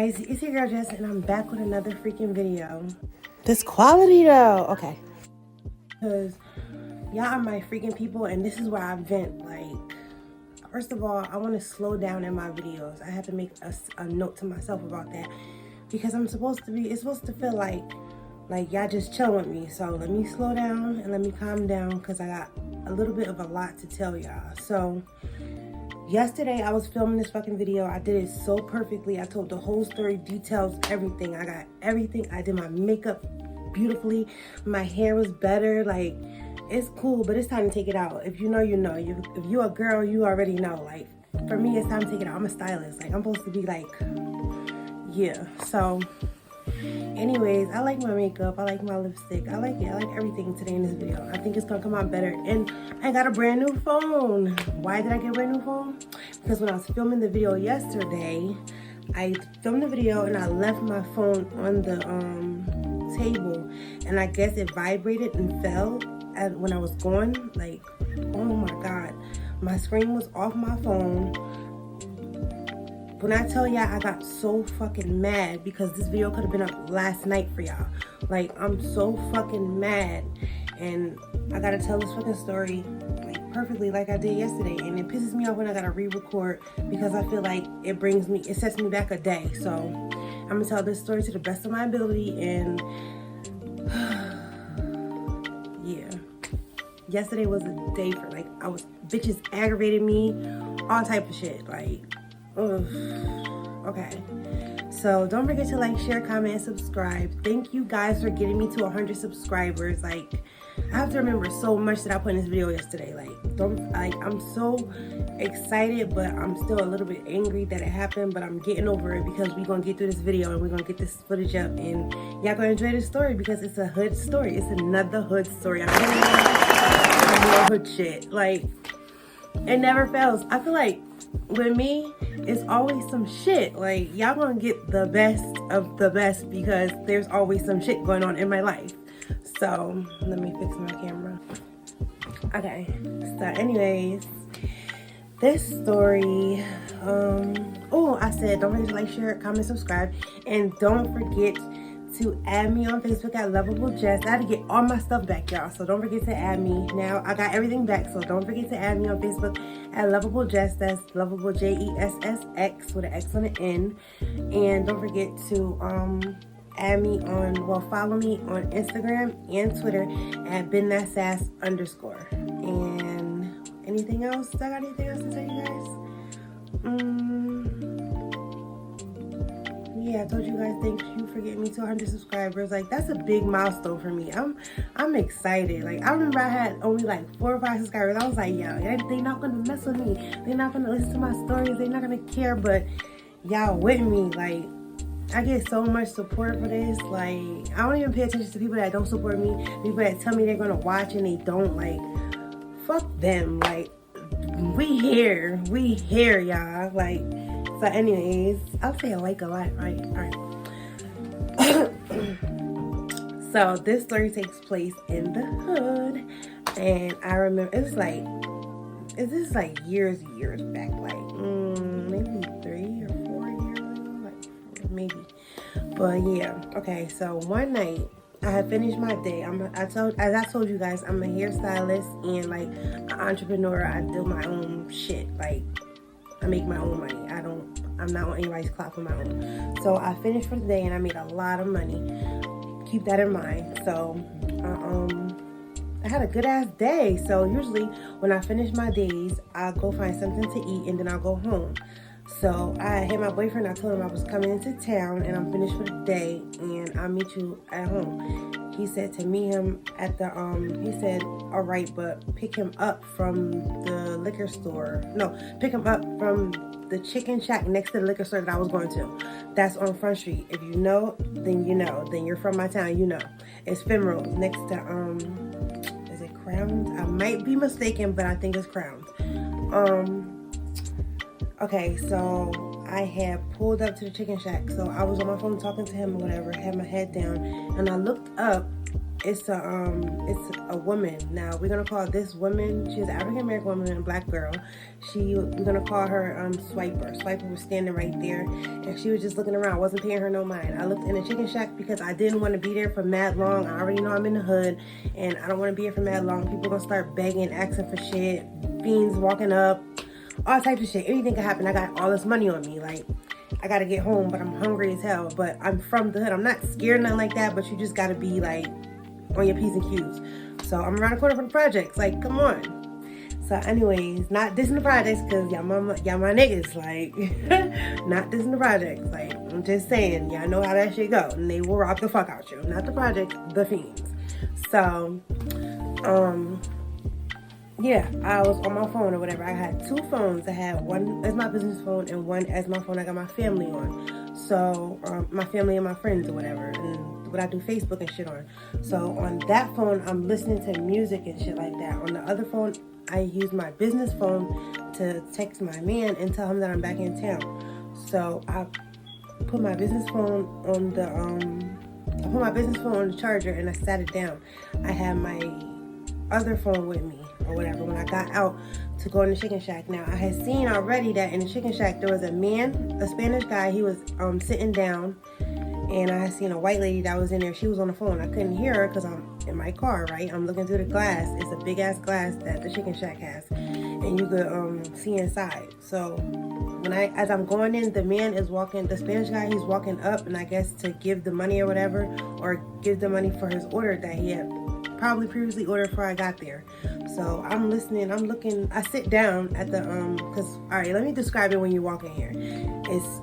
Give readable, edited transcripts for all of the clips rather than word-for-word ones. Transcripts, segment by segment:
guys, it's your girl Jess and I'm back with another freaking video. This quality though, okay. Because y'all are my freaking people and this is where I vent. Like, first of all, I want to slow down in my videos. I have to make a note to myself about that. Because it's supposed to feel like y'all just chilling with me. So let me slow down and let me calm down because I got a little bit of a lot to tell y'all. So yesterday I was filming this fucking video. I did it so perfectly. I told the whole story, details, everything. I got everything. I did my makeup beautifully. My hair was better. Like, it's cool, but it's time to take it out. If you know, you know. If you're a girl, you already know. Like, for me, it's time to take it out. I'm a stylist. Like, I'm supposed to be like, yeah. So anyways, I like my makeup, I like my lipstick, I like it, I like everything today in this video. I think it's gonna come out better. And I got a brand new phone. Why did I get a brand new phone? Because when I was filming the video yesterday, I filmed the video and I left my phone on the table, and I guess it vibrated and fell when I was gone. Like, oh my god, my screen was off my phone. When I tell y'all, I got so fucking mad because this video could have been up last night for y'all. Like, I'm so fucking mad. And I gotta tell this fucking story like perfectly like I did yesterday. And it pisses me off when I gotta re-record because I feel like it sets me back a day. So I'm gonna tell this story to the best of my ability. And yeah. Yesterday was a day for bitches aggravated me, all type of shit. Like, ugh. Okay, so don't forget to like, share, comment, and subscribe. Thank you guys for getting me to 100 subscribers. Like, I have to remember so much that I put in this video yesterday. I'm so excited, but I'm still a little bit angry that it happened, but I'm getting over it because we're gonna get through this video and we're gonna get this footage up and y'all gonna enjoy this story because it's a hood story. It's another hood story. I'm telling you, more hood shit. Like, it never fails. I feel like with me, it's always some shit. Like, y'all gonna get the best of the best because there's always some shit going on in my life. So let me fix my camera. Okay, so anyways, this story, I said don't forget to like, share, comment, subscribe, and don't forget to add me on Facebook at Lovable Jess. I had to get all my stuff back, y'all, so don't forget to add me. Now I got everything back, so don't forget to add me on Facebook at Lovable Jess. That's Lovable JESSX with an X on the end. And don't forget to add me follow me on Instagram and Twitter at BenThatSass_. And anything else? I got anything else to say, you guys? Yeah, I told you guys, thank you for getting me to 100 subscribers. Like, that's a big milestone for me. I'm excited. Like, I remember I had only like 4 or 5 subscribers. I was like, yo, they not gonna mess with me. They're not gonna listen to my stories. They're not gonna care. But y'all with me. Like, I get so much support for this. Like, I don't even pay attention to people that don't support me. People that tell me they're gonna watch and they don't. Like, fuck them. Like, we here, y'all. Like, so anyways, I'll say I like a lot, right? All right. So this story takes place in the hood, and I remember it was like years back, like maybe 3 or 4 years ago, like maybe. But yeah, okay. So one night I had finished my day. As I told you guys, I'm a hairstylist and like an entrepreneur. I do my own shit. Like, I make my own money. I'm not on anybody's clock for my own. So I finished for the day and I made a lot of money. Keep that in mind. So I had a good ass day. So usually when I finish my days, I'll go find something to eat and then I'll go home. So I hit my boyfriend. I told him I was coming into town and I'm finished for the day and I'll meet you at home. He said to meet him at the he said, all right, but pick him up from the liquor store. No, pick him up from the chicken shack next to the liquor store that I was going to. That's on Front Street. If you know, then you know. Then you're from my town, you know. It's Fenrose next to is it Crowns? I might be mistaken, but I think it's Crowns. Okay, so I had pulled up to the chicken shack. So I was on my phone talking to him or whatever, had my head down, and I looked up it's a woman. Now we're gonna call this woman. She's an African American woman and a black girl. We're gonna call her Swiper. Swiper was standing right there, and she was just looking around. Wasn't paying her no mind. I looked in the chicken shack because I didn't want to be there for mad long. I already know I'm in the hood, and I don't want to be here for mad long. People gonna start begging, asking for shit. Fiends walking up, all types of shit. Anything can happen. I got all this money on me, like. I gotta get home, but I'm hungry as hell. But I'm from the hood. I'm not scared, nothing like that. But you just gotta be like on your P's and Q's. So I'm around the corner from the projects. Like, come on. So, anyways, not dissing the projects because y'all my niggas. Like, not dissing the projects. Like, I'm just saying, y'all know how that shit go, and they will rob the fuck out you. Not the projects, the fiends. So, yeah, I was on my phone or whatever. I had two phones. I had one as my business phone and one as my phone I got my family on. So, my family and my friends or whatever. And what I do Facebook and shit on. So, on that phone, I'm listening to music and shit like that. On the other phone, I use my business phone to text my man and tell him that I'm back in town. So, I put my business phone on the charger and I sat it down. I had my other phone with me or whatever when I got out to go in the chicken shack. Now I had seen already that in the chicken shack there was a man, a Spanish guy. He was sitting down, and I had seen a white lady that was in there. She was on the phone. I couldn't hear her because I'm in my car, right? I'm looking through the glass. It's a big ass glass that the chicken shack has, and you could see inside. So as I'm going in, the man is walking, the Spanish guy, he's walking up, and I guess to give the money or whatever, or give the money for his order that he had probably previously ordered before I got there. So I'm listening, I'm looking, I sit down at the, cause, all right, let me describe it when you walk in here. It's,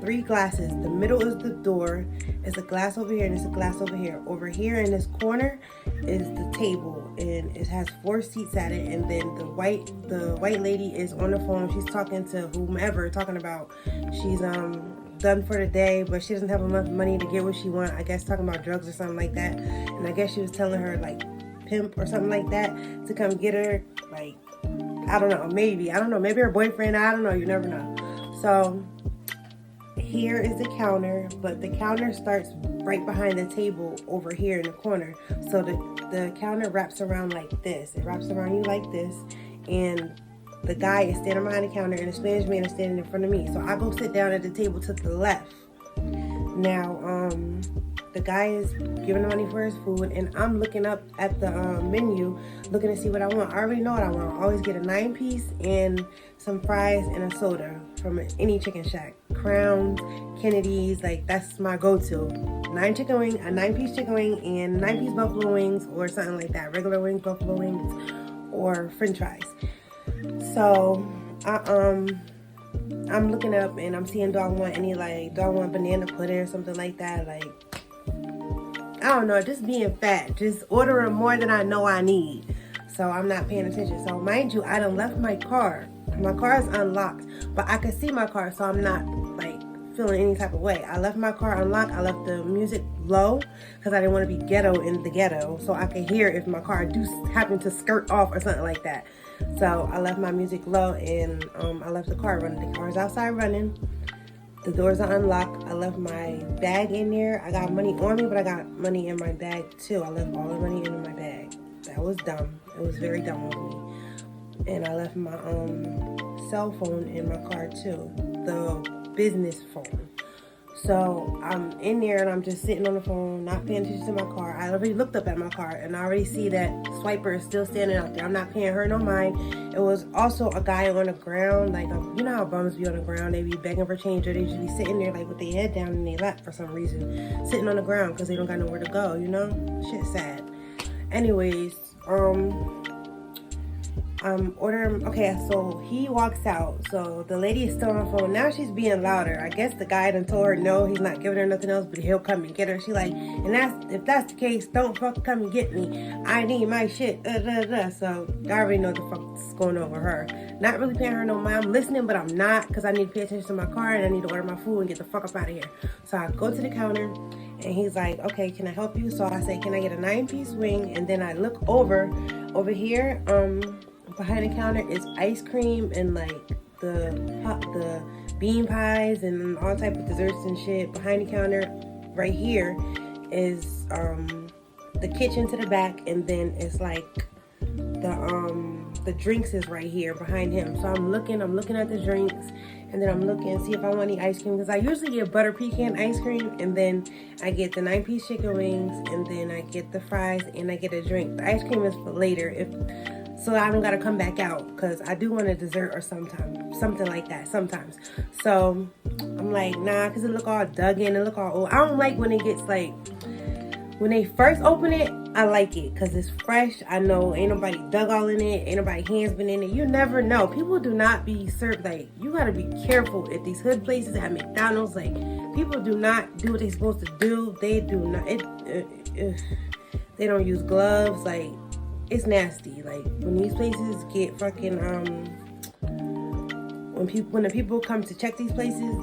3 glasses. The middle is the door. It's a glass over here and it's a glass over here. Over here in this corner is the table, and it has 4 seats at it. And then the white lady is on the phone. She's talking to whomever, talking about she's, done for the day, but she doesn't have enough money to get what she wants. I guess talking about drugs or something like that. And I guess she was telling her like pimp or something like that to come get her. Like, I don't know, maybe her boyfriend. I don't know. You never know. So here is the counter, but the counter starts right behind the table over here in the corner. So the counter wraps around like this. It wraps around you like this, and the guy is standing behind the counter and the Spanish man is standing in front of me. So I go sit down at the table to the left. Now, the guy is giving the money for his food, and I'm looking up at the menu, looking to see what I want. I already know what I want. I always get a 9-piece and some fries and a soda from any chicken shack. Crown, Kennedy's, like that's my go-to. 9-piece chicken wing, and 9-piece buffalo wings or something like that. Regular wings, buffalo wings, or French fries. So, I'm looking up and I'm seeing, do I want banana pudding or something like that? Like, I don't know, just being fat, just ordering more than I know I need. So I'm not paying attention. So mind you, I done left my car. My car is unlocked, but I can see my car, so I'm not like feeling any type of way. I left my car unlocked. I left the music low because I didn't want to be ghetto in the ghetto, so I could hear if my car do happen to skirt off or something like that. So I left my music low, and I left the car running. The car's outside running. The doors are unlocked. I left my bag in there. I got money on me, but I got money in my bag too. I left all the money in my bag. That was dumb. It was very dumb of me. And I left my cell phone in my car too, the business phone. So I'm in there and I'm just sitting on the phone, not paying attention to my car. I already looked up at my car and I already see that Swiper is still standing out there. I'm not paying her no mind. It was also a guy on the ground, like, you know how bums be on the ground, they be begging for change, or they just be sitting there like with their head down in their lap for some reason, sitting on the ground because they don't got nowhere to go, you know? Shit's sad. Anyways, I'm ordering, okay, so he walks out, so the lady is still on the phone. Now she's being louder. I guess the guy done told her no, he's not giving her nothing else, but he'll come and get her. She like, and if that's the case, don't fucking come and get me. I need my shit, So I already know the fuck's going on with her. Not really paying her no mind. I'm listening, but I'm not, because I need to pay attention to my car, and I need to order my food and get the fuck up out of here. So I go to the counter, and he's like, okay, can I help you? So I say, can I get a 9-piece wing? And then I look over here, behind the counter is ice cream and like the bean pies and all type of desserts and shit. Behind the counter right here is the kitchen to the back, and then it's like the drinks is right here behind him. So I'm looking at the drinks, and then I'm looking see if I want any ice cream, because I usually get butter pecan ice cream, and then I get the 9-piece chicken wings, and then I get the fries, and I get a drink. The ice cream is for later, so I don't gotta come back out, because I do want a dessert or something like that sometimes. So I'm like, nah, because it look all dug in, it look all old. I don't like when it gets like, when they first open it, I like it because it's fresh. I know ain't nobody dug all in it, ain't nobody hands been in it. You never know. People do not be served, like, you gotta be careful at these hood places at McDonald's. Like, people do not do what they're supposed to do. They do not, they don't use gloves. Like, it's nasty. Like, when these places get fucking, when the people come to check these places,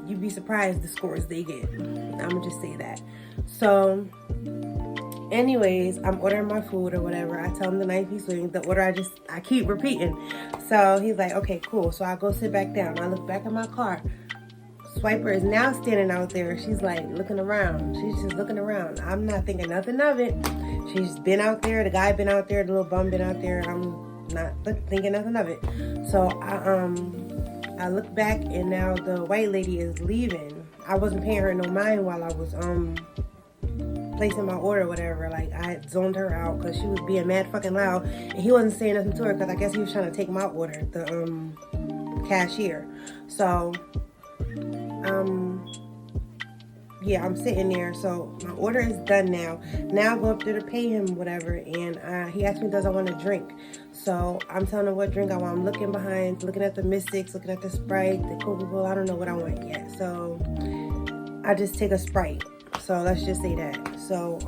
you'd be surprised the scores they get. I'ma just say that. So anyways, I'm ordering my food or whatever. I tell him the 9-piece wing, the order I keep repeating. So he's like, okay, cool. So I go sit back down. I look back at my car. Swiper is now standing out there. She's like looking around. She's just looking around. I'm not thinking nothing of it. She's been out there. The guy been out there. The little bum been out there. I'm not thinking nothing of it. So I look back, and now the white lady is leaving. I wasn't paying her no mind while I was placing my order or whatever. Like, I had zoned her out because she was being mad fucking loud, and he wasn't saying nothing to her because I guess he was trying to take my order, the cashier. So yeah, I'm sitting there. So my order is done now. Now I go up there to pay him whatever, and he asked me, does I want a drink? So I'm telling him what drink I want. I'm looking behind, looking at the Mystics, looking at the Sprite, the Coca-Cola. I don't know what I want yet. So I just take a Sprite. So let's just say that. So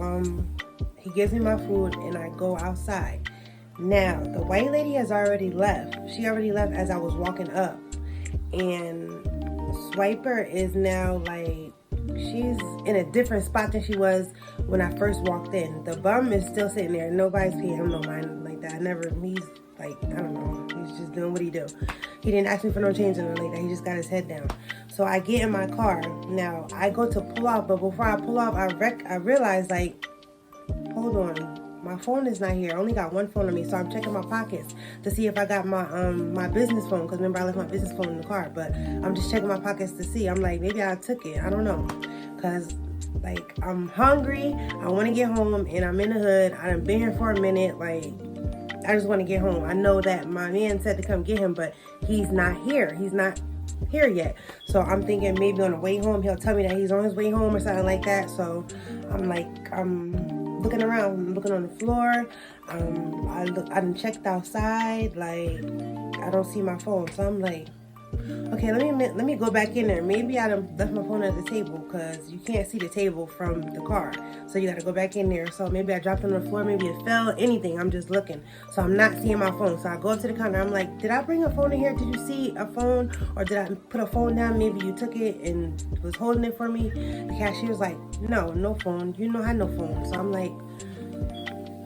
he gives me my food, and I go outside. Now the white lady has already left. She already left as I was walking up, and Swiper is now like, she's in a different spot than she was when I first walked in. The bum is still sitting there. Nobody's paying him no mind like that. He's like, I don't know. He's just doing what he do. He didn't ask me for no change or nothing like that. He just got his head down. So I get in my car. Now I go to pull off, but before I pull off, I realize, like, hold on. My phone is not here. I only got one phone on me, so I'm checking my pockets to see if I got my my business phone, because remember I left my business phone in the car. But I'm just checking my pockets to see. I'm like, maybe I took it. I don't know, because like, I'm hungry. I want to get home, and I'm in the hood. I done been here for a minute. Like, I just want to get home. I know that my man said to come get him, but he's not here. He's not here yet. So I'm thinking maybe on the way home he'll tell me that he's on his way home or something like that. So I'm like, looking around, I'm looking on the floor. I done checked outside, like, I don't see my phone. So I'm like, okay, let me go back in there. Maybe I done left my phone at the table, because you can't see the table from the car. So you gotta go back in there. So maybe I dropped it on the floor, maybe it fell, anything. I'm just looking. So I'm not seeing my phone. So I go up to the counter. I'm like, did I bring a phone in here? Did you see a phone? Or did I put a phone down? Maybe you took it and was holding it for me. The cashier's like, no phone. You know I had no phone. So I'm like,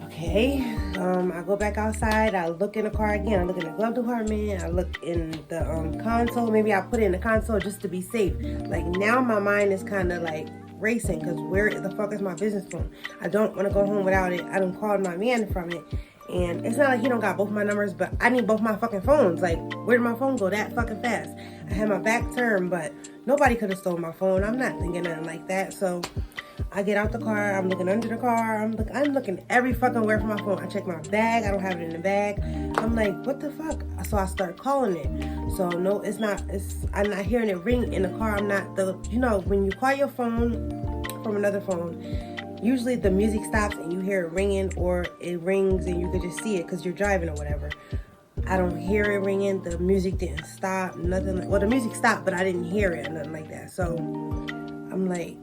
okay. I go back outside. I look in the car again. I look in the glove compartment. I look in the console. Maybe I put it in the console just to be safe. Like, now my mind is kind of like racing, because where the fuck is my business phone? I don't want to go home without it. I done called my man from it, and it's not like he don't got both my numbers, but I need both my fucking phones. Like, where did my phone go that fucking fast? I had my back turned, but nobody could have stolen my phone. I'm not thinking nothing like that. So I get out the car. I'm looking under the car. I'm looking every fucking where for my phone. I check my bag. I don't have it in the bag. I'm like, what the fuck? So I start calling it. So no, I'm not hearing it ring in the car. I'm not when you call your phone from another phone, usually the music stops and you hear it ringing, or it rings and you could just see it because you're driving or whatever. I don't hear it ringing. The music didn't stop. Nothing. Well, the music stopped, but I didn't hear it or nothing like that. So I'm like,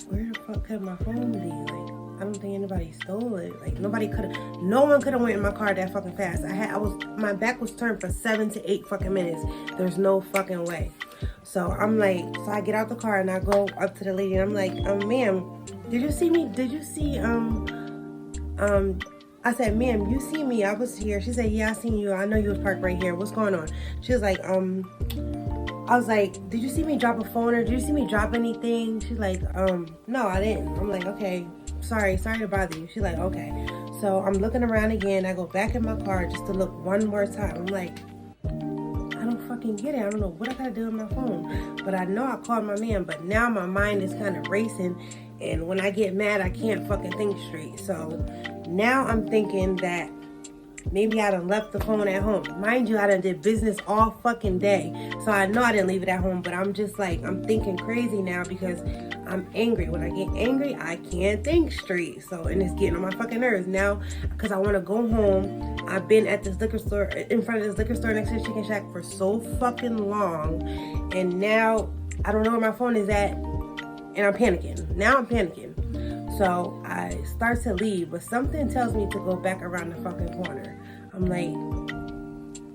where the fuck could my phone be? Like, I don't think anybody stole it. Like, no one could have went in my car that fucking fast. My back was turned for 7 to 8 fucking minutes. There's no fucking way. So I'm like, so I get out the car and I go up to the lady and I'm like, ma'am, did you see me? Did you see, I said, ma'am, you see me? I was here. She said, yeah, I seen you. I know you was parked right here. What's going on? She was like, I was like, did you see me drop a phone or did you see me drop anything? She's like, no, I didn't. I'm like, okay, sorry to bother you. She's like, okay. So I'm looking around again. I go back in my car just to look one more time. I'm like, I don't fucking get it. I don't know what I gotta do with my phone. But I know I called my man, but now my mind is kind of racing. And when I get mad, I can't fucking think straight. So now I'm thinking that maybe I done left the phone at home. Mind you, I done did business all fucking day. So I know I didn't leave it at home, but I'm just like, I'm thinking crazy now because I'm angry. When I get angry, I can't think straight. So, and it's getting on my fucking nerves now because I want to go home. I've been at this liquor store, in front of this liquor store next to the Chicken Shack for so fucking long. And now I don't know where my phone is at. And I'm panicking. Now I'm panicking. So I start to leave, but something tells me to go back around the fucking corner. I'm like,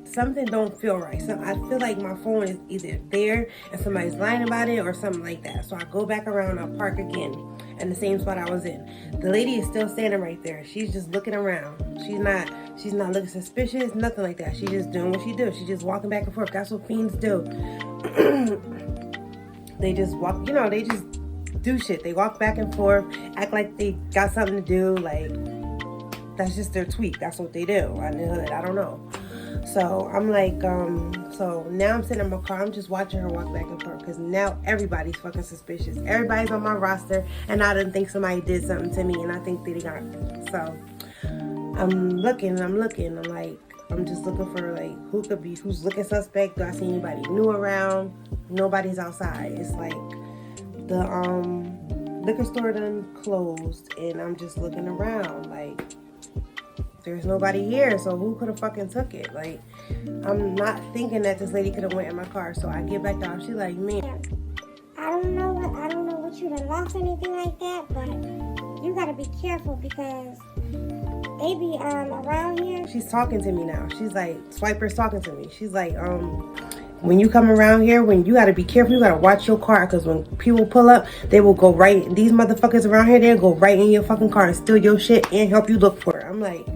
something don't feel right. So I feel like my phone is either there and somebody's lying about it or something like that. So I go back around, I park again in the same spot I was in. The lady is still standing right there. She's just looking around. She's not looking suspicious, nothing like that. She's just doing what she does. She's just walking back and forth. That's what fiends do. They just walk, they just do shit. They walk back and forth, act like they got something to do. Like, that's just their tweak. That's what they do in the hood. I don't know. So I'm like, so now I'm sitting in my car. I'm just watching her walk back and forth because now everybody's fucking suspicious. Everybody's on my roster, and I didn't think somebody did something to me, and I think they got me. So I'm looking. I'm like, I'm just looking for like who's looking suspect. Do I see anybody new around? Nobody's outside. It's like the liquor store done closed, and I'm just looking around like there's nobody here, so who could have fucking took it? Like, I'm not thinking that this lady could have went in my car. So I get back down. She's like, man, I don't know what you done lost or anything like that, but you gotta be careful because they be around here. She's talking to me now. She's like, Swiper's talking to me. She's like, when you come around here, when you gotta be careful, you gotta watch your car, because when people pull up, they will go right, these motherfuckers around here, they'll go right in your fucking car and steal your shit and help you look for it. I'm like,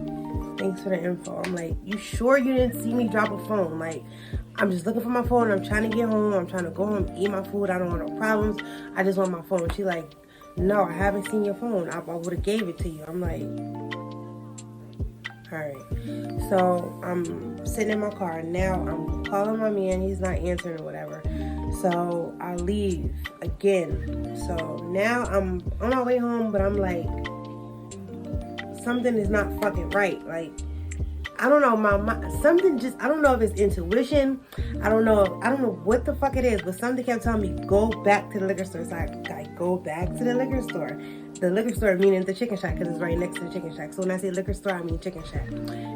thanks for the info. I'm like, you sure you didn't see me drop a phone? Like, I'm just looking for my phone. I'm trying to get home. I'm trying to go home, eat my food. I don't want no problems. I just want my phone. She like, no, I haven't seen your phone. I would have gave it to you. I'm like, all right. So I'm sitting in my car. Now I'm calling my man. He's not answering or whatever. So I leave again. So now I'm on my way home, but I'm like, something is not fucking right. Like, I don't know, something just, I don't know if it's intuition. I don't know what the fuck it is, but something kept telling me, go back to the liquor store. So I go back to the liquor store. The liquor store meaning the Chicken Shack, because it's right next to the Chicken Shack. So when I say liquor store, I mean Chicken Shack.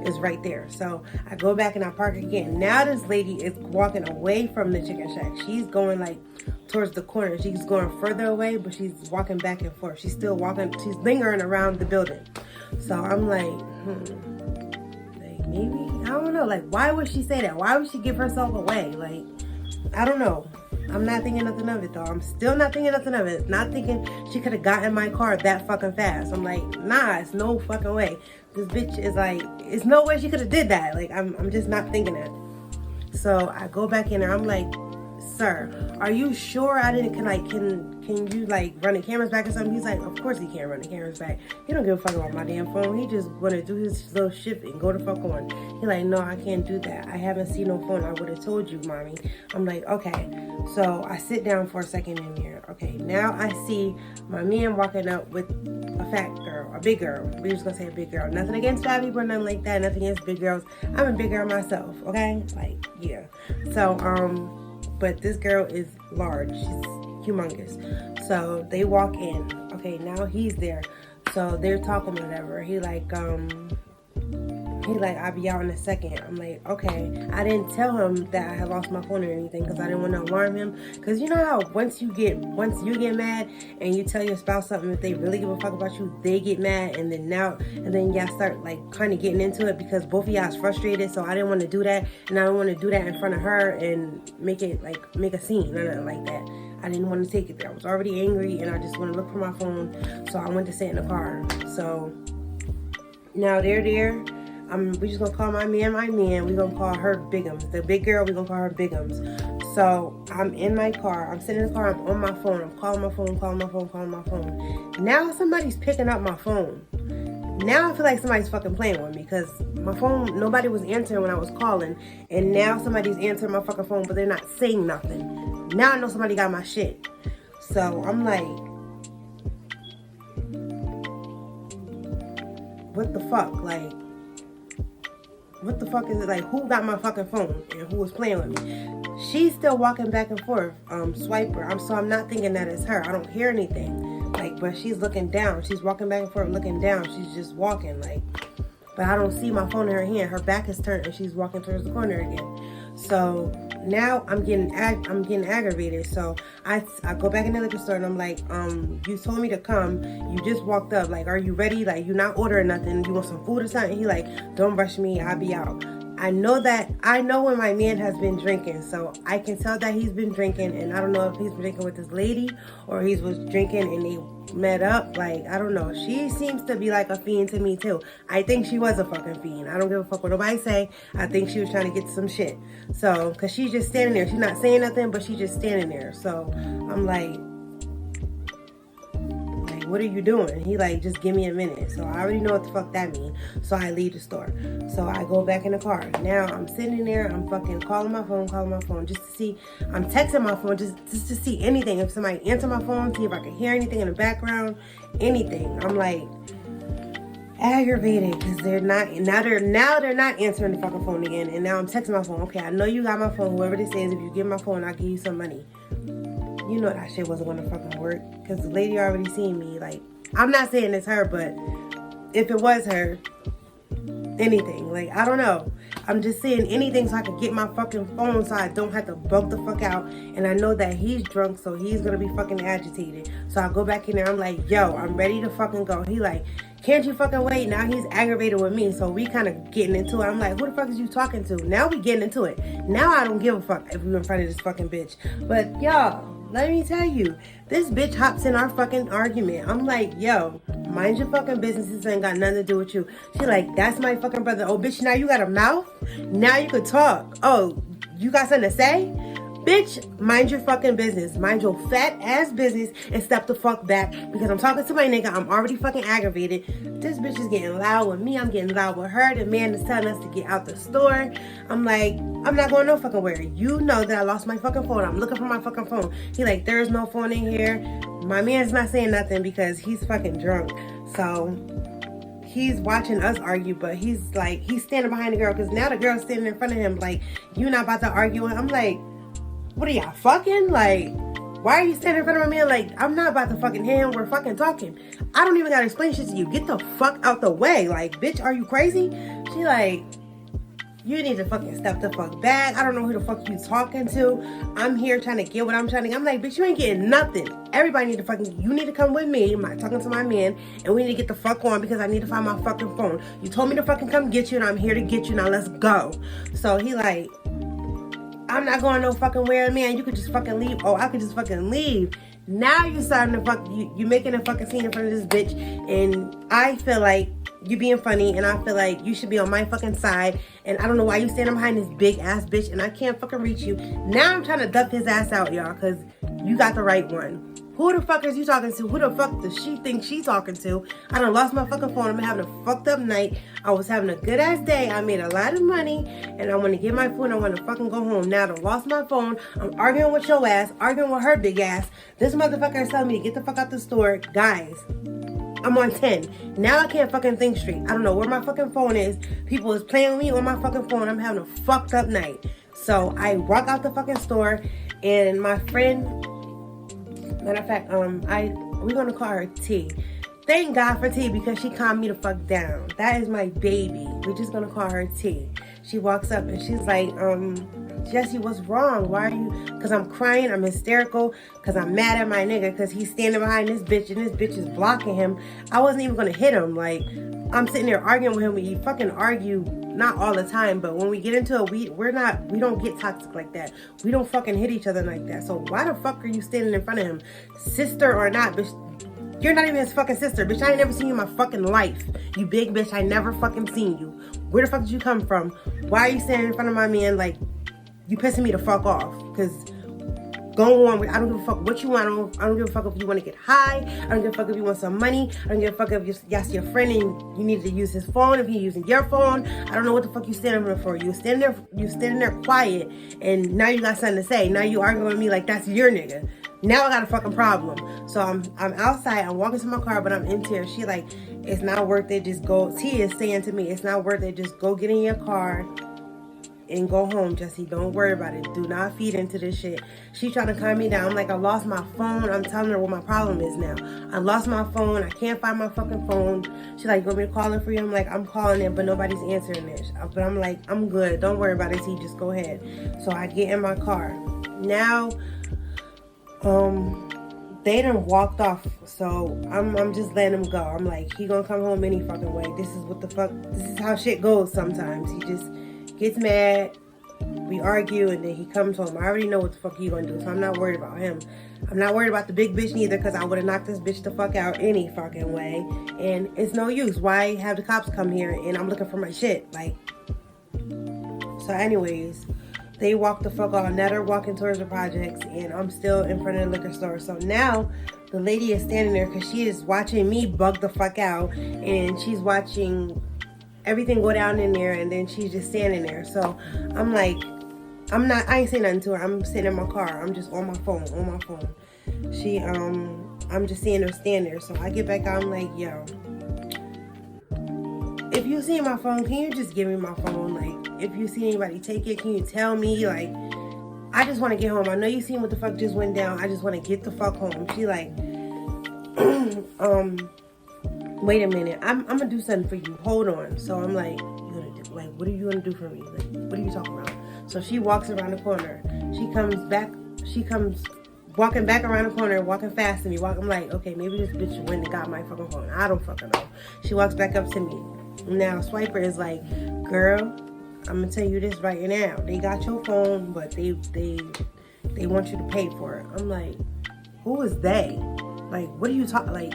It's right there. So I go back and I park again. Now this lady is walking away from the Chicken Shack. She's going like towards the corner. She's going further away, but she's walking back and forth. She's still walking. She's lingering around the building. So I'm like, like maybe, I don't know. Like, why would she say that? Why would she give herself away? Like, I don't know. I'm not thinking nothing of it, though. I'm still not thinking nothing of it. Not thinking she could have gotten my car that fucking fast. I'm like, nah, it's no fucking way. This bitch is like, it's no way she could have did that. Like, I'm just not thinking that. So I go back in there. I'm like, sir, are you sure I didn't, can you like run the cameras back or something? He's like, of course he can't run the cameras back. He don't give a fuck about my damn phone. He just want to do his little shit and go the fuck on. He's like, no, I can't do that. I haven't seen no phone. I would have told you, mommy. I'm like, okay. So I sit down for a second in here. Okay, now I see my man walking up with a fat girl, a big girl. We're just gonna say a big girl. Nothing against fat people or nothing like that. Nothing against big girls. I'm a big girl myself, okay? Like, yeah. So, but this girl is large. She's humongous. So they walk in. Okay, now he's there. So they're talking whatever. He like, I'll be out in a second. I'm like, okay. I didn't tell him that I had lost my phone or anything because I didn't want to alarm him. Because you know how once you get mad and you tell your spouse something, if they really give a fuck about you, they get mad, and then y'all start like kind of getting into it because both of y'all is frustrated. So I didn't want to do that, and I don't want to do that in front of her and make a scene or nothing like that. I didn't want to take it there. I was already angry, and I just want to look for my phone. So I went to sit in the car. So now they're there. We just gonna call my man. We gonna call her Bigums. The big girl, we gonna call her Bigums. So I'm in my car. I'm sitting in the car. I'm on my phone. I'm calling my phone. Now somebody's picking up my phone. Now I feel like somebody's fucking playing with me because my phone, nobody was answering when I was calling. And now somebody's answering my fucking phone, but they're not saying nothing. Now I know somebody got my shit. So I'm like, what the fuck? Like, what the fuck is it? Like, who got my fucking phone and who was playing with me? She's still walking back and forth, swiper. So I'm not thinking that it's her. I don't hear anything. Like, but she's looking down. She's walking back and forth, looking down. She's just walking, like, but I don't see my phone in her hand. Her back is turned and she's walking towards the corner again. So now I'm getting aggravated. So I go back in the liquor store and I'm like, you told me to come. You just walked up. Like, are you ready? Like, you're not ordering nothing. You want some food or something? He like, don't rush me. I'll be out. I know when my man has been drinking, so I can tell that he's been drinking, and I don't know if he's been drinking with this lady or he was drinking and they met up. Like, I don't know. She seems to be like a fiend to me too. I think she was a fucking fiend. I don't give a fuck what nobody say. I think she was trying to get some shit. So, cause she's just standing there. She's not saying nothing, but she's just standing there. So I'm like, what are you doing? He like, just give me a minute. So I already know what the fuck that means. So I leave the store. So I go back in the car. Now I'm sitting in there. I'm fucking calling my phone just to see. I'm texting my phone just to see anything. If somebody answer my phone, see if I can hear anything in the background, anything. I'm like aggravated because they're not answering the fucking phone again. And now I'm texting my phone. Okay, I know you got my phone. Whoever this is, if you get my phone, I'll give you some money. You know that shit wasn't gonna fucking work because the lady already seen me. Like, I'm not saying it's her, but if it was her, anything. Like, I don't know. I'm just saying anything so I can get my fucking phone so I don't have to bug the fuck out. And I know that he's drunk, so he's gonna be fucking agitated. So I go back in there. I'm like, yo, I'm ready to fucking go. He like, can't you fucking wait? Now he's aggravated with me. So we kind of getting into it. I'm like, who the fuck is you talking to? Now we getting into it. Now I don't give a fuck if we in front of this fucking bitch. But y'all, let me tell you, this bitch hops in our fucking argument. I'm like, yo, mind your fucking business. This ain't got nothing to do with you. She like, that's my fucking brother. Oh, bitch, now you got a mouth? Now you could talk. Oh, you got something to say? Bitch, mind your fucking business. Mind your fat ass business and step the fuck back because I'm talking to my nigga. I'm already fucking aggravated. This bitch is getting loud with me. I'm getting loud with her. The man is telling us to get out the store. I'm like, I'm not going no fucking where. You know that I lost my fucking phone. I'm looking for my fucking phone. He like, there's no phone in here. My man's not saying nothing because he's fucking drunk. So he's watching us argue, but he's standing behind the girl because now the girl's standing in front of him like, you not about to argue. I'm like, what are y'all fucking? Like, why are you standing in front of my man? Like, I'm not about to fucking hit him. We're fucking talking. I don't even gotta explain shit to you. Get the fuck out the way. Like, bitch, are you crazy? She like, you need to fucking step the fuck back. I don't know who the fuck you talking to. I'm here trying to get what I'm trying to get. I'm like, bitch, you ain't getting nothing. Everybody need to fucking, you need to come with me. I'm talking to my man, and we need to get the fuck on because I need to find my fucking phone. You told me to fucking come get you, and I'm here to get you. Now let's go. So he like, I'm not going no fucking where, man. You could just fucking leave. Oh, I could just fucking leave. Now you're starting to fuck, you making a fucking scene in front of this bitch, and I feel like you being funny, and I feel like you should be on my fucking side, and I don't know why you standing behind this big ass bitch, and I can't fucking reach you. Now I'm trying to duck his ass out, y'all, because you got the right one. Who the fuck is you talking to? Who the fuck does she think she's talking to? I done lost my fucking phone. I'm having a fucked up night. I was having a good ass day. I made a lot of money, and I want to get my food. I want to fucking go home. Now I done lost my phone. I'm arguing with your ass, arguing with her big ass. This motherfucker is telling me to get the fuck out the store. Guys, I'm on 10. Now I can't fucking think straight. I don't know where my fucking phone is. People is playing with me on my fucking phone. I'm having a fucked up night. So I walk out the fucking store, and my friend, matter of fact, we're gonna call her T. Thank God for T because she calmed me the fuck down. That is my baby. We're just gonna call her T. She walks up and she's like, Jesse, what's wrong? Why are you? Because I'm crying, I'm hysterical, because I'm mad at my nigga, because he's standing behind this bitch and this bitch is blocking him. I wasn't even gonna hit him. Like, I'm sitting there arguing with him. We fucking argue, not all the time, but when we get into it, we don't get toxic like that. We don't fucking hit each other like that. So why the fuck are you standing in front of him? Sister or not, bitch, you're not even his fucking sister. Bitch, I ain't never seen you in my fucking life. You big bitch, I never fucking seen you. Where the fuck did you come from? Why are you standing in front of my man like, you pissing me the fuck off. Because go on. I don't give a fuck what you want. I don't give a fuck if you want to get high. I don't give a fuck if you want some money. I don't give a fuck if that's your friend and you need to use his phone. If he's using your phone, I don't know what the fuck you standing there for. You standing there quiet, and now you got something to say. Now you arguing with me like that's your nigga. Now I got a fucking problem. So I'm outside. I'm walking to my car, but I'm in tears. She like, it's not worth it. Just go. T is saying to me, it's not worth it. Just go get in your car and go home, Jesse. Don't worry about it. Do not feed into this shit. She trying to calm me down. I'm like, I lost my phone. I'm telling her what my problem is now. I lost my phone. I can't find my fucking phone. She like, you want me to call it for you? I'm like, I'm calling it, but nobody's answering it. But I'm like, I'm good. Don't worry about it, T. Just go ahead. So I get in my car. Now, they done walked off, so I'm just letting him go. I'm like, he gonna come home any fucking way. This is what the fuck, this is how shit goes sometimes. He just gets mad, we argue, and then he comes home. I already know what the fuck he gonna do, so I'm not worried about him. I'm not worried about the big bitch neither, because I would have knocked this bitch the fuck out any fucking way. And it's no use. Why have the cops come here and I'm looking for my shit? Like, so anyways, they walk the fuck off. Now they're walking towards the projects, and I'm still in front of the liquor store. So now the lady is standing there because she is watching me bug the fuck out, and she's watching everything go down in there, and then she's just standing there. So I'm like, I ain't saying nothing to her. I'm sitting in my car. I'm just on my phone. She, I'm just seeing her stand there. So I get back out. I'm like, yo, if you see my phone, can you just give me my phone? Like, if you see anybody take it, can you tell me? Like, I just want to get home. I know you seen what the fuck just went down. I just want to get the fuck home. She like, wait a minute. I'm gonna do something for you. Hold on. So I'm like, what are you gonna do for me? Like, what are you talking about? So she walks around the corner. She comes walking back around the corner, walking fast to me. I'm like, okay, maybe this bitch went and got my fucking phone. I don't fucking know. She walks back up to me. Now Swiper is like, girl, I'm gonna tell you this right now. They got your phone, but they want you to pay for it. I'm like, who is they? Like, what are you talking? Like,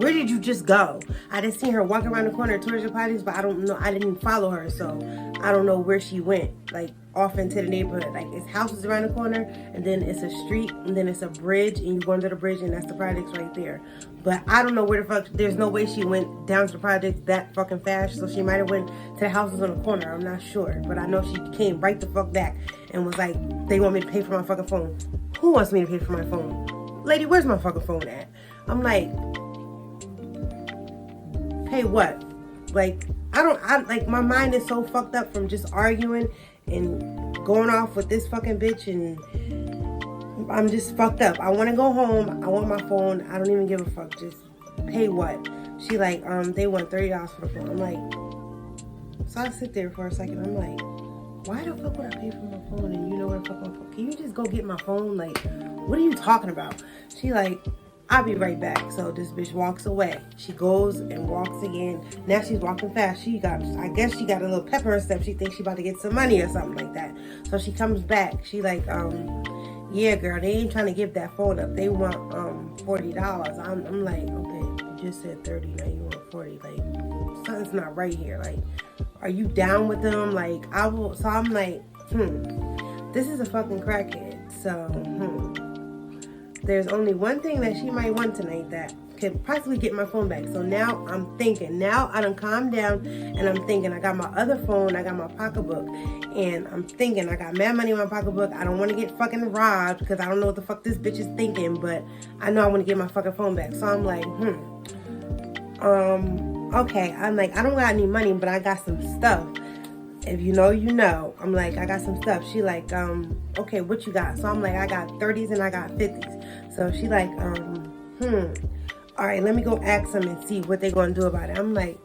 where did you just go? I just seen her walking around the corner towards the parties, but I don't know. I didn't follow her, so I don't know where she went. Like, off into the neighborhood. Like, it's houses around the corner, and then it's a street, and then it's a bridge, and you go under the bridge, and that's the projects right there. But I don't know where the fuck. There's no way she went down to the projects that fucking fast, so she might have went to the houses on the corner. I'm not sure, but I know she came right the fuck back and was like, they want me to pay for my fucking phone. Who wants me to pay for my phone? Lady, where's my fucking phone at? I'm like, pay what? Like, like, my mind is so fucked up from just arguing and going off with this fucking bitch, and I'm just fucked up. I want to go home. I want my phone. I don't even give a fuck. Just pay what? She like, they want $30 for the phone. I'm like, so I sit there for a second. I'm like, why the fuck would I pay for my phone and you know where the fuck my phone? Can you just go get my phone? Like, what are you talking about? She like, I'll be right back. So this bitch walks away. She goes and walks again. Now she's walking fast. I guess she got a little pep in her step. She thinks she about to get some money or something like that. So she comes back. She like, yeah, girl, they ain't trying to give that phone up. They want $40. I'm like, okay, you just said 30, now you want 40. Like, something's not right here. Like, are you down with them? Like, so I'm like, this is a fucking crackhead. So, there's only one thing that she might want tonight that could possibly get my phone back. So now I'm thinking. Now I done calmed down, and I'm thinking. I got my other phone. I got my pocketbook, and I'm thinking. I got mad money in my pocketbook. I don't want to get fucking robbed because I don't know what the fuck this bitch is thinking. But I know I want to get my fucking phone back. So I'm like, okay. I'm like, I don't got any money, but I got some stuff. If you know, you know. I'm like, I got some stuff. She like, okay, what you got? So I'm like, I got 30s and I got 50s. So she like, all right, let me go ask them and see what they gonna do about it. I'm like,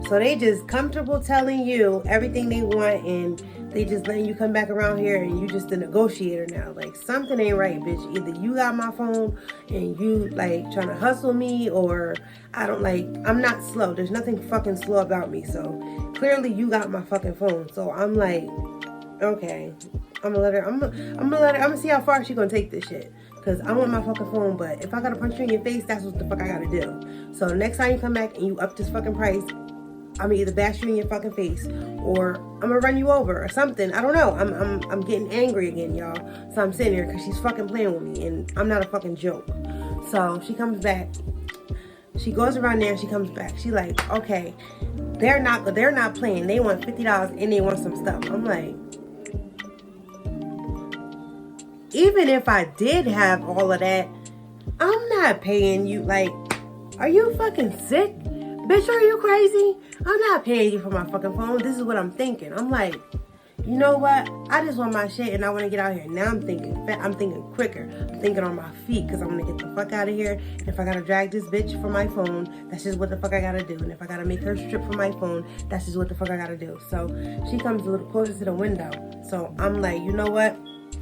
so they just comfortable telling you everything they want, and they just letting you come back around here, and you just a negotiator now. Like, something ain't right, bitch. Either you got my phone and you like trying to hustle me, or I'm not slow. There's nothing fucking slow about me. So clearly you got my fucking phone. So I'm like, okay, I'm gonna see how far she gonna take this shit. Cause I want my fucking phone, but if I gotta punch you in your face, that's what the fuck I gotta do. So next time you come back and you up this fucking price, I'm either bash you in your fucking face, or I'm gonna run you over, or something. I don't know. I'm getting angry again, y'all. So I'm sitting here because she's fucking playing with me, and I'm not a fucking joke. So she comes back. She goes around there and she comes back. She like, okay, they're not playing. They want $50 and they want some stuff. I'm like, even if I did have all of that, I'm not paying you. Like, are you fucking sick? Bitch, are you crazy? I'm not paying you for my fucking phone. This is what I'm thinking. I'm like, you know what? I just want my shit and I want to get out here. Now I'm thinking quicker. I'm thinking on my feet because I'm going to get the fuck out of here. And if I got to drag this bitch for my phone, that's just what the fuck I got to do. And if I got to make her strip for my phone, that's just what the fuck I got to do. So she comes a little closer to the window. So I'm like, you know what?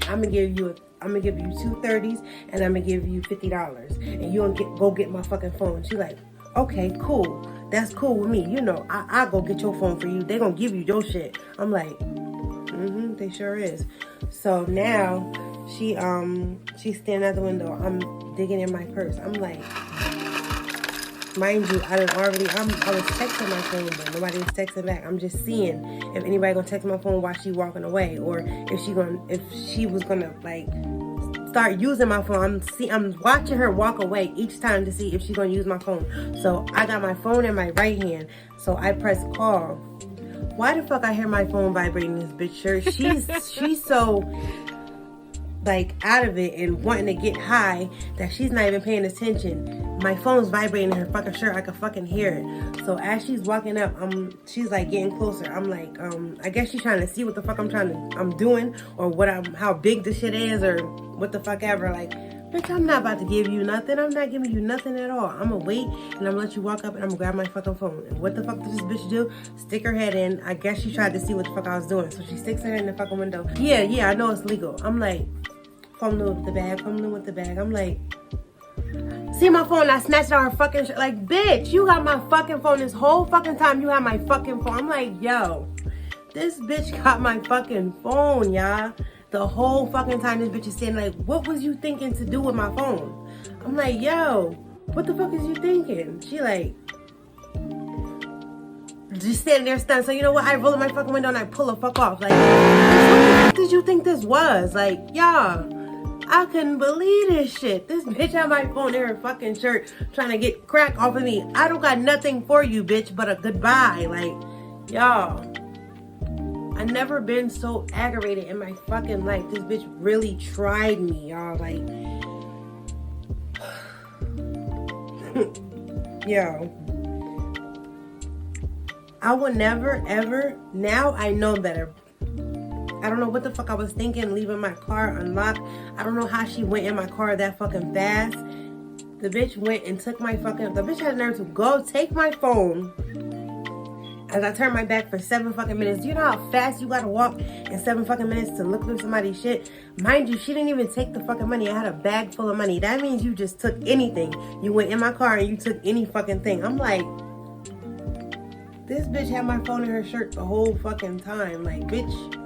I'm going to give you 2 30s and I'm going to give you $50. And you gonna go get my fucking phone. She like, okay, cool. That's cool with me. You know, I'll go get your phone for you. They gonna give you your shit. I'm like, they sure is. So now she's standing at the window. I'm digging in my purse. I'm like, mind you, I was texting my phone, but nobody was texting back. I'm just seeing if anybody gonna text my phone while she walking away, or if she was gonna like start using my phone. I'm watching her walk away each time to see if she's gonna use my phone. So I got my phone in my right hand, so I press call. Why the fuck I hear my phone vibrating in this bitch shirt? She's so like out of it and wanting to get high that she's not even paying attention. My phone's vibrating in her fucking shirt. I can fucking hear it. So as she's walking up, she's like getting closer. I'm like, I guess she's trying to see what the fuck I'm doing, or how big the shit is, or what the fuck ever. Like, bitch, I'm not about to give you nothing. I'm not giving you nothing at all. I'm gonna wait and I'm gonna let you walk up and I'm gonna grab my fucking phone. And what the fuck did this bitch do? Stick her head in. I guess she tried to see what the fuck I was doing. So she sticks her head in the fucking window. Yeah, I know it's legal. I'm like, fumbling with the bag. I'm like, see my phone, I snatched out her fucking shirt. Like, bitch, you got my fucking phone this whole fucking time. You have my fucking phone. I'm like, yo, this bitch got my fucking phone, y'all. The whole fucking time this bitch is saying, like, what was you thinking to do with my phone? I'm like, yo, what the fuck is you thinking? She like, just standing there stunned. So you know what? I roll in my fucking window and I pull the fuck off. Like, what the fuck did you think this was? Like, y'all, I couldn't believe this shit. This bitch had my phone in her fucking shirt trying to get crack off of me. I don't got nothing for you, bitch, but a goodbye. Like, y'all, I never been so aggravated in my fucking life. This bitch really tried me, y'all. Like, yo, I would never, ever, now I know better. I don't know what the fuck I was thinking, leaving my car unlocked. I don't know how she went in my car that fucking fast. The bitch went and took my fucking, the bitch had the nerve to go take my phone as I turned my back for 7 fucking minutes. Do you know how fast you gotta walk in 7 fucking minutes to look through somebody's shit? Mind you, she didn't even take the fucking money. I had a bag full of money. That means you just took anything. You went in my car and you took any fucking thing. I'm like, this bitch had my phone in her shirt the whole fucking time. Like, bitch,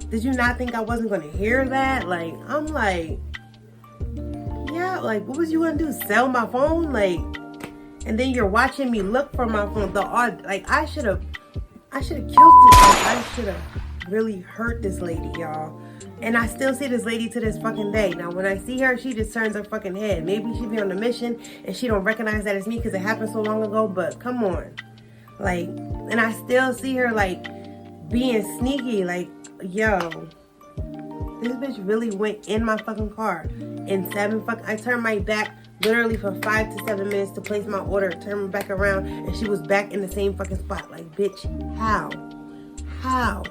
did you not think I wasn't gonna hear that? Like, I'm like, yeah, like, what was you gonna do? Sell my phone? Like, and then you're watching me look for my phone. Like, I should have killed this. Like, I should have really hurt this lady, y'all. And I still see this lady to this fucking day. Now, when I see her, she just turns her fucking head. Maybe she be on a mission and she don't recognize that it's me because it happened so long ago. But come on, like, and I still see her like being sneaky. Like, yo, this bitch really went in my fucking car in I turned my back literally for 5 to 7 minutes to place my order, turn back around, and she was back in the same fucking spot. Like, bitch, how?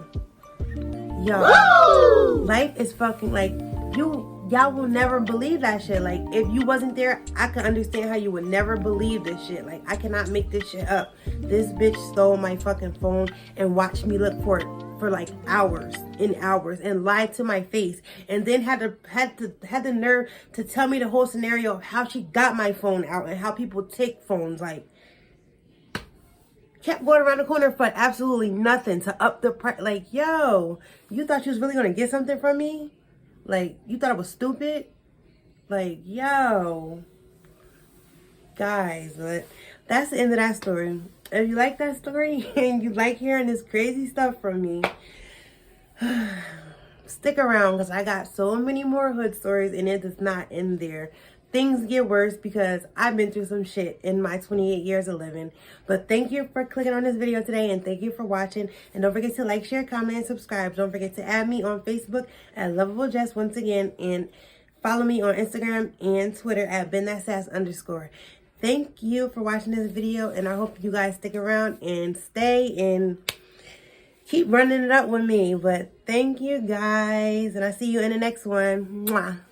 Yo, life is fucking, like, y'all will never believe that shit. Like, if you wasn't there, I could understand how you would never believe this shit. Like, I cannot make this shit up. This bitch stole my fucking phone and watched me look for it for like hours and lied to my face, and then had the nerve to tell me the whole scenario of how she got my phone out and how people take phones. Like, kept going around the corner for absolutely nothing to up the price. Like, yo, you thought you was really gonna get something from me? Like, you thought I was stupid? Like, yo, guys, that's the end of that story. If you like that story and you like hearing this crazy stuff from me, stick around because I got so many more hood stories and it is not in there. Things get worse because I've been through some shit in my 28 years of living. But thank you for clicking on this video today and thank you for watching. And don't forget to like, share, comment, and subscribe. Don't forget to add me on Facebook at Lovable Jess once again. And follow me on Instagram and Twitter at BenThatSass_. Thank you for watching this video and I hope you guys stick around and stay and keep running it up with me. But thank you guys and I'll see you in the next one. Mwah.